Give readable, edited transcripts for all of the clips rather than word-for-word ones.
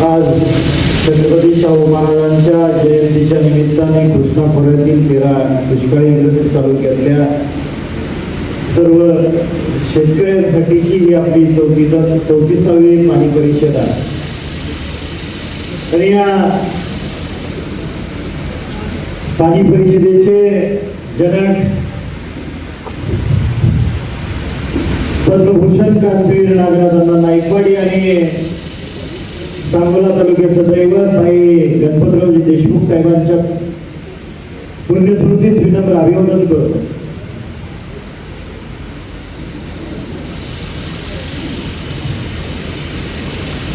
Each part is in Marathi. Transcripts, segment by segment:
आज छत्रपती शाहू महाराजांच्या जयंतीच्या निमित्ताने कृष्णा खोऱ्यातील 13 दुष्काळीग्रस्त तालुक्यातल्या सर्व शेतकऱ्यांसाठीची ही आपली 34वी पाणी परिषद आहे. आणि या पाणी परिषदेचे जनक पद्मभूषण क्रांतीवीर नागराजांना नाईकवाडी आणि सांगोला तालुक्याचं दैवत भाई गणपतरावजी देशमुख साहेबांच्या पुण्यस्मृतीस विनम्र अभिवादन करतो.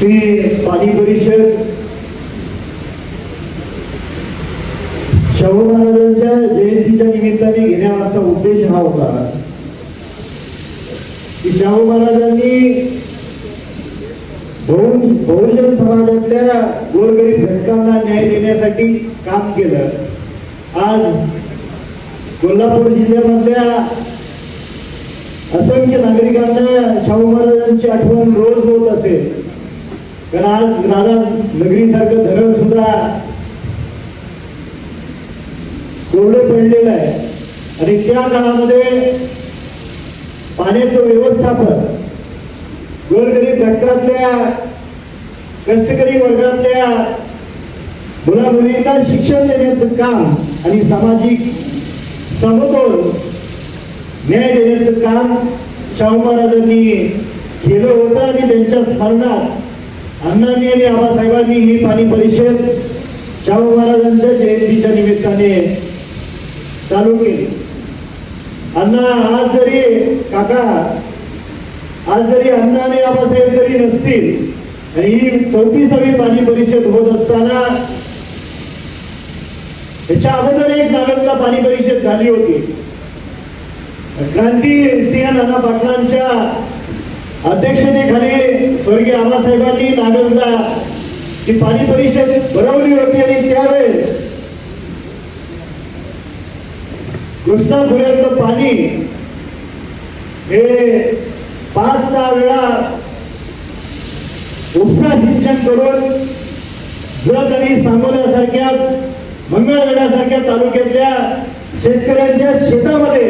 ही पाणी परिषद शाहू महाराजांच्या जयंतीच्या निमित्ताने घेण्यामागचा उद्देश हा होता की शाहू महाराजांनी बहुजन समाजातल्या गोरगरीब घटकांना न्याय देण्यासाठी काम केलं. आज कोल्हापूर जिल्ह्यामधल्या असंख्य नागरिकांना शाहू महाराजांची आठवण रोज होत असेल. कारण आज राधा नगरीसारखं धरण सुद्धा कोरडं पडलेलं आहे आणि त्या काळामध्ये पाण्याचं व्यवस्थापन गोरगरीब घटकातल्या कष्टकरी वर्गातल्या मुला मुलींना शिक्षण देण्याचं काम आणि सामाजिक समतोल न्याय देण्याचं काम शाहू महाराजांनी केलं होतं. आणि त्यांच्या स्मरणात अण्णांनी आणि आबासाहेबांनी ही पाणी परिषद शाहू महाराजांच्या जयंतीच्या निमित्ताने चालू केली. अण्णा आज जरी अण्णा आणि आबासाहेब जरी नसतील आणि ही 34वी पाणी परिषद होत असताना त्याच्या अगोदर एक नागरिकता पाणी परिषद झाली होती. क्रांतिसिंह नाना पाटलांच्या अध्यक्षतेखाली स्वर्गीय आबासाहेबांनी नागरिकता ही पाणी परिषद भरवली होती. आणि त्यावेळेस कृष्णा खोऱ्यातलं पाणी हे 5-6 वेळा उपसा सिंचन करून जत आणि सांगोल्यासारख्या मंगळवेढ्यासारख्या तालुक्यातल्या शेतकऱ्यांच्या शेतामध्ये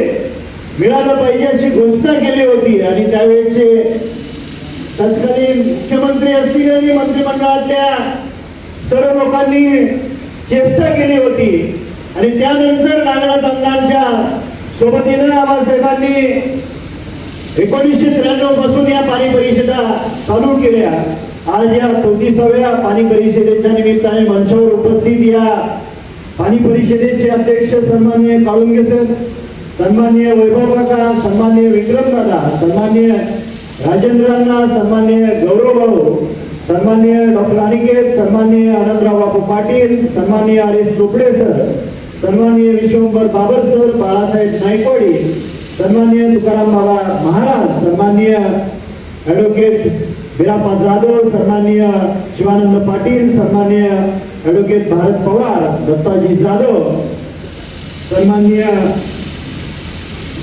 मिळालं पाहिजे अशी घोषणा केली होती. आणि त्यावेळेचे तत्कालीन मुख्यमंत्री असतील आणि मंत्रिमंडळातल्या सर्व लोकांनी चेष्टा केली होती. आणि त्यानंतर नागनाथ अण्णांच्या सोबतीनं आबासाहेबांनी 1993 पासून या पाणी परिषदा चालू केल्या. आज या 34व्या पाणी परिषदेच्या निमित्ताने मंचावर उपस्थित या पाणी परिषदेचे अध्यक्ष सन्माननीय काळुंगे सर, सन्माननीय वैभव काका, सन्माननीय विक्रम दादा, सन्माननीय राजेंद्र अण्णा, सन्माननीय गौरव भाऊ, सन्माननीय डॉक्टर अनिकेत, सन्माननीय आनंदराव बापू पाटील, सन्माननीय आर.एस. चोपडे सर, सन्माननीय विश्वंभर बाबर सर, बाळासाहेब नाईकवाडी, सन्माननीय तुकाराम बाबा महाराज, सन्माननीय ॲडव्होकेट बिराप्पा जाधव, सन्माननीय शिवानंद पाटील, सन्माननीय ॲडव्होकेट भारत पवार, दत्ताजी जाधव, सन्माननीय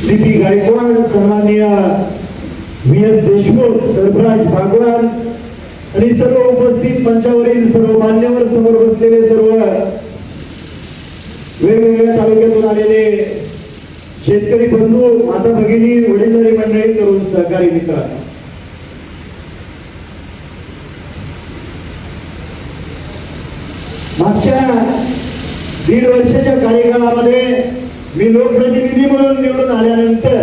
सी.पी. गायकवाड, सन्माननीय व्ही.एस. देशमुख, सरफराज भागवान आणि सर्व उपस्थित मंचावरील सर्व मान्यवर, समोर बसलेले सर्व वेगवेगळ्या तालुक्यातून आलेले शेतकरी बंधू, माता भगिनी, वडीलधारी मंडळी, तरुण सहकारी मित्र, मागच्या 1.5 वर्षाच्या कार्यकाळामध्ये मी लोकप्रतिनिधी म्हणून निवडून आल्यानंतर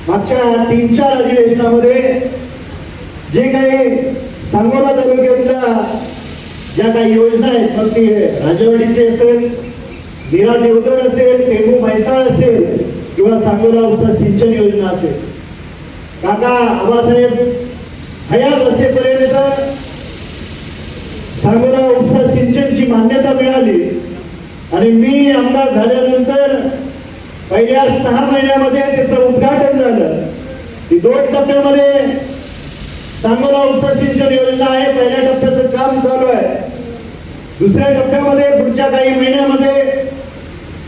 मागच्या 3-4 अधिवेशनामध्ये जे काही सांगोला तालुक्यातल्या ज्या काही योजना आहेत, मग ती राजवाडीची असेल, नीरा देवधर असेल, टेंबू म्हैसाळ असेल किंवा सांगोला उपसा सिंचन योजना असेल, काका आबासाहेब हयात असेपर्यंत सांगोला उपसा सिंचनची मान्यता मिळाली. आणि मी आमदार झाल्यानंतर पहिल्या 6 महिन्यामध्ये त्याचं उद्घाटन झालं. ही 2 टप्प्यामध्ये सांगोला उपसा सिंचन योजना आहे. पहिल्या टप्प्याचं काम चालू आहे. दुसऱ्या टप्प्यामध्ये पुढच्या काही महिन्यामध्ये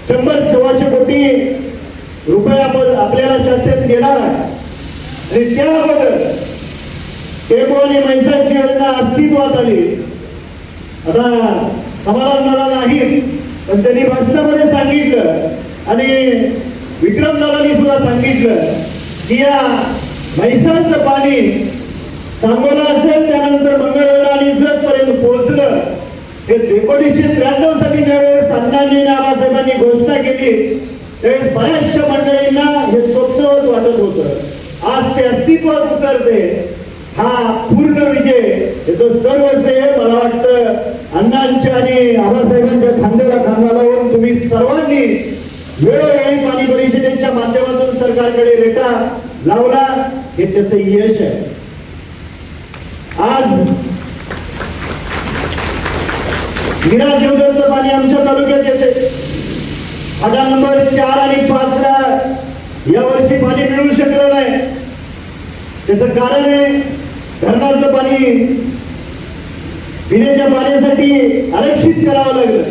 100-125 कोटी रुपये आपल्याला शासन देणार आहे. आणि त्या अगोदर टेंबू आणि म्हैसाळची योजना अस्तित्वात आली. आता समाधान दादा नाही, पण त्यांनी भाषणामध्ये सांगितलं आणि विक्रम दादांनी सुद्धा सांगितलं की या म्हैसाळचं पाणी सांगोला असेल, त्यानंतर मंगळवेढा आणि जत पर्यंत पोहोचलं. हे 1993 साली ज्यावेळेस अण्णांनी आबासाहेबांनी घोषणा केली त्यावेळेस बऱ्याचशा मंडळींना हे स्वप्नवत वाटत होतं. आज ते अस्तित्वात उतरते. हा पूर्ण विजय याचं सर्व श्रेय मला वाटतं अण्णांच्या आणि आबासाहेबांच्या खांद्याला खांदा लावून तुम्ही सर्वांनी वेळोवेळी पाणी परिषदेच्या माध्यमातून सरकारकडे रेटा लावला, हे त्याचं यश आहे. आज मीरा देवधरचं पाणी आमच्या तालुक्यात येते. आता नंबर 4 आणि 5 ला यावर्षी पाणी मिळू शकलं नाही. त्याचं कारण आहे धरणाचं पाणी पिण्याच्या पाण्यासाठी आरक्षित करावं लागलं.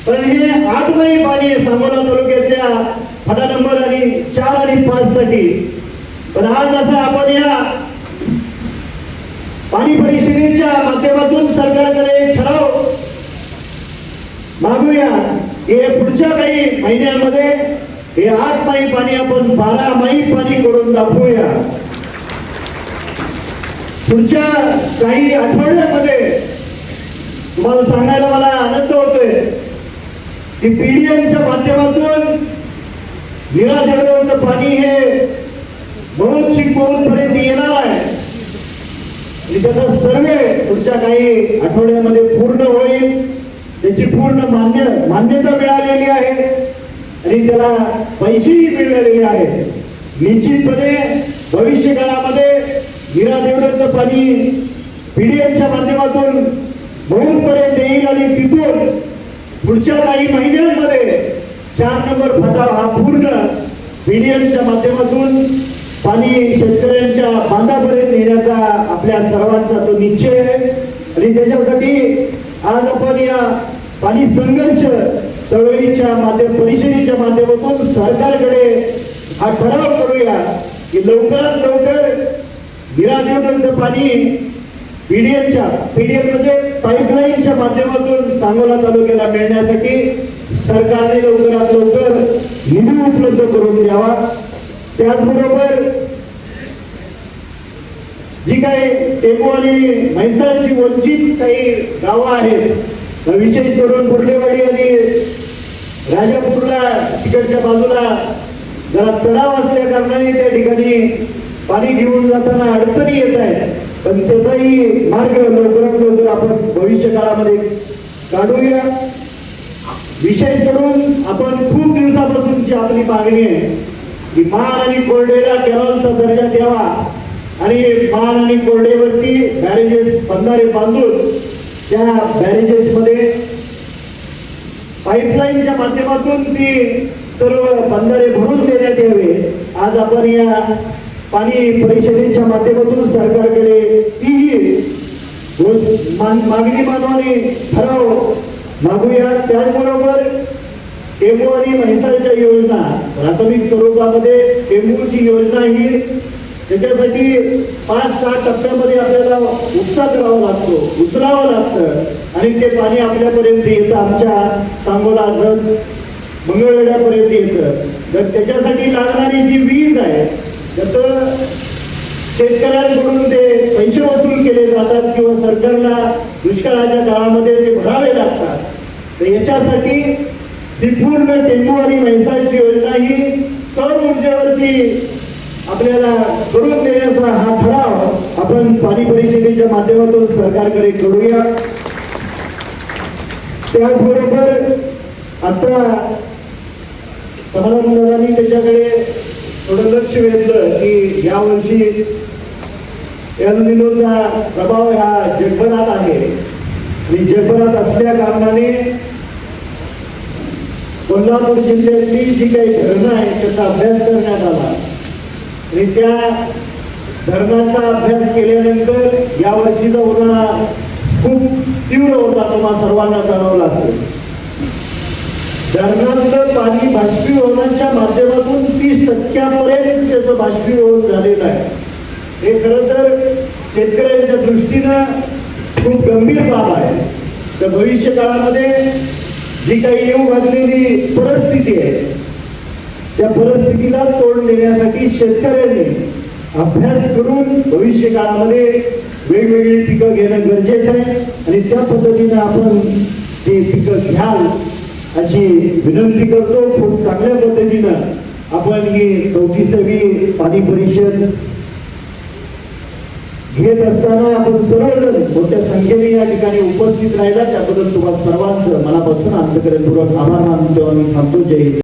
पण हे 8 महिने पाणी आहे सांगोला तालुक्यातल्या फटा नंबर आणि 4 आणि 5 साठी. पण आज असं आपण या पाणी परिषदेच्या माध्यमातून सरकारकडे ठराव मागूया की पुढच्या काही महिन्यांमध्ये हे 8 माही पाणी आपण 12 माही पाणी करून दाखवूया. पुढच्या काही आठवड्यामध्ये तुम्हाला सांगायला मला आनंद होतोय की पीडीएमच्या माध्यमातून मीरा देवधरचं पाणी हे बहुत चिकमोहन पर्यंत येणार आहे. त्याचा सर्वे पुढच्या काही आठवड्यामध्ये पूर्ण होईल. त्याची पूर्ण मान्यता मिळालेली आहे आणि त्याला पैसेही मिळालेले आहेत. निश्चितपणे भविष्य काळामध्ये मीरा देवधरचं पाणी पीडीएमच्या माध्यमातून बहुपर्यंत येईल आणि तिथून पुढच्या काही महिन्यांमध्ये 4 नंबर फटा हा पूर्ण पीडीएमच्या माध्यमातून पाणी शेतकऱ्यांच्या बांधापर्यंत नेण्याचा आपल्या सर्वांचा तो निश्चय आहे. आणि त्याच्यासाठी आज आपण या पाणी संघर्ष चळवळीच्या परिषदेच्या माध्यमातून सरकारकडे हा ठराव करूया की लवकरात लवकर मीरा देवधरचं पाणी पीडीएम म्हणजे पाईपलाईनच्या माध्यमातून सांगोला तालुक्याला मिळण्यासाठी सरकारने लवकरात लवकर निधी उपलब्ध करून द्यावा. त्याचबरोबर जी काही टेंबू आणि म्हैसाळची वंचित काही गावं आहेत, विशेष करून बुर्डेवाडी आणि राजापूरला तिकडच्या बाजूला जरा चढाव असल्या कारणाने त्या ठिकाणी पाणी घेऊन जाताना अडचणी येत आहेत. पण त्याचाही मार्ग लवकरात लवकर आपण भविष्य काळामध्ये काढूया. विशेष करून आपण खूप दिवसापासूनची आपली मागणी आहे की मान आणि कोरडेला कॅनॉलचा दर्जा द्यावा आणि मान आणि कोरडेवरती बॅरेजेस बंधारे बांधून त्या बॅरेजेस मध्ये पाईपलाईनच्या माध्यमातून ती सर्व बंधारे भरून देण्यात यावे. आज आपण या पाणी परिषदेच्या माध्यमातून सरकारकडे तीही मागणी मानवाने ठराव मागूया. त्याचबरोबर टेंबू आणि म्हैसाळच्या योजना प्राथमिक स्वरूपामध्ये टेंबूची योजना ही त्याच्यासाठी 5-6 टप्प्यामध्ये आपल्याला उपसा करावा लागतो, उचलावं लागतं आणि ते पाणी आपल्यापर्यंत येतं, आमच्या सांगोला जत मंगळवेढ्यापर्यंत येतं. तर त्याच्यासाठी लागणारी जी वीज आहे त्याचं शेतकऱ्यांकडून ते पैसे वसूल केले जातात किंवा सरकारला दुष्काळाच्या काळामध्ये ते भरावे लागतात. तर याच्यासाठी ही पूर्ण टेंबू आणि म्हैसाळची योजना ही सौर ऊर्जेवरती आपल्याला करून देण्याचा हा ठराव आपण पाणी परिषदेच्या माध्यमातून सरकारकडे करूया. त्याचबरोबर आता समाधानदारांनी त्याच्याकडे थोडं लक्ष वेधलं की यावर्षी एल निनोचा प्रभाव हा जगभरात आहे आणि जगभरात असल्या कारणाने कोल्हापूर जिल्ह्यातली जी काही धरणं आहे त्याचा अभ्यास करण्यात आला आणि त्या धरणाचा अभ्यास केल्यानंतर यावर्षीचा उन्हाळा खूप तीव्र होता, तुम्हा सर्वांना जाणवला असेल. धरणातलं पाणी बाष्पीभवनाच्या माध्यमातून 30% त्याचं बाष्पीभवन झालेलं आहे. हे खरं तर शेतकऱ्यांच्या दृष्टीनं खूप गंभीर बाब आहे. तर भविष्य काळामध्ये जी काही येऊ घातलेली परिस्थिती आहे त्या परिस्थितीला तोंड देण्यासाठी शेतकऱ्यांनी अभ्यास करून भविष्य काळामध्ये वेगवेगळी पिकं घेणं गरजेचं आहे आणि त्या पद्धतीनं आपण ती पिकं घ्याल अशी विनंती करतो. खूप चांगल्या पद्धतीनं आपण ही 34वी पाणी परिषद घेत असताना आपण सर्वजण मोठ्या संख्येने या ठिकाणी उपस्थित राहिला त्याबद्दल तुम्हाला सर्वांचं मनापासून अंतःकरणपूर्वक आभार मानतो आणि थांबतो. जय हिंद.